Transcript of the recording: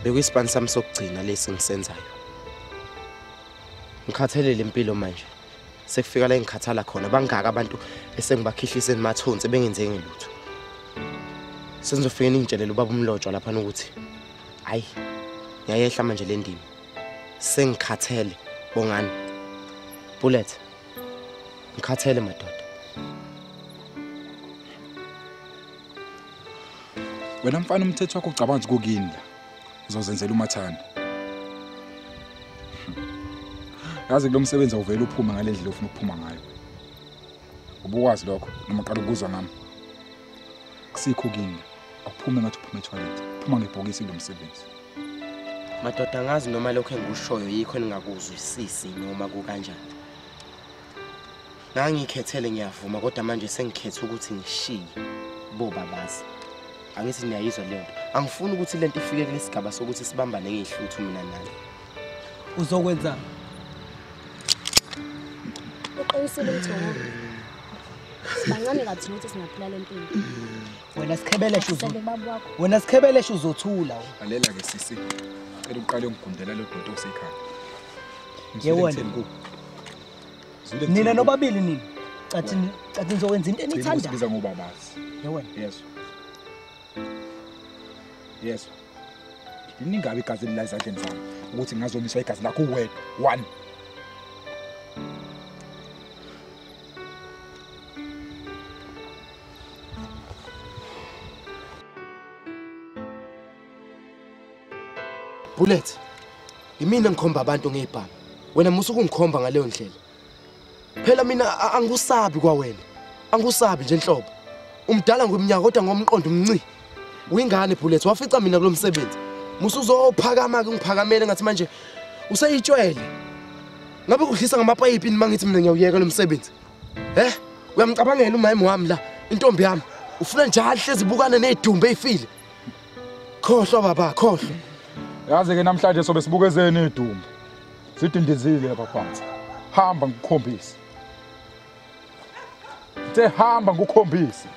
bekuyisipani sami sokugcina lesi ngisenzayo. Ngikhathalele impilo manje. Sekufika la engikhathala khona bangaka abantu esengibakhihlisa emathonsi bengenze ngelutho. Senzofika ningitshelele ubaba umlotshwa lapha ukuthi hayi ngiyayehla manje le ndimi. Sengikhathele bongani. Bullet. Ngikhathele madoda. Wena mfana umthetho wakho ucabanga ukuthi kukini la. Uzozenzela umathanda. Yazi lo msebenzi awuvela uphuma ngale ndlela ofuna ukuphuma ngayo. Ubukwazi lokho noma qala ukuzwa ngami. Kusikho kini. Awuphume ngathi uphuma etoilet. Phuma ngebhokisi lo msebenzi. Madoda ngazi noma lokho engikushoyo yikho ningakuzwisisi noma kukanjani. Nangikhethele ngiyavuma kodwa manje sengikhetha ukuthi ngishiye bobabazi. Angithi niyayizwa le nto. Angifuni ukuthi lento ifike kulesigaba sokuthi sibambane ngehluthu mina nani. Uzokwenza uqinisile umthongo. Sibancane kathi ukuthi singaphila lempilo. wena sikhebeleshe Sele baba wakho. wena sikhebeleshe uzothula. Alela ke sisi. Cela uqale ungigundela lo dodo osekhaya. Yewona. Nina nobabili nini? Cathi nizokwenza into enithanda. Sibiza ngobabazi. Yewona. Yes. Ningabe igazi la ezandleni zami ukuthi ngazomiswa igazi lakho uwedwa 1. Bullet. Imina ngikhomba abantu ngeibhama. Wena musuku ngikhomba ngaleyo ndlela. Phela mina angusabi kwa wena. Angusabi nje enhlobo. Umdala ngomnyaka kodwa ngomqondo umnci. Uyingane Bullet wafica mina kulomsebenzi. Musuzophakama ke ngiphakamele ngathi manje useyitshwele. Ngabe kudlisa ngamapayipi mangithi mina ngiyawuyeka lo msebenzi. Uyamcabangela umayimi wami la, intombi yami. Ufuna njalo hlezi ibukane nezidumbe ezifile. Khohlwa baba, khohlwa. Yazi ke namhlanje sobe sibukezeni idumbu. Sidindizile lapha phansi. Hamba ngikukhombise. Hamba ngikukhombise.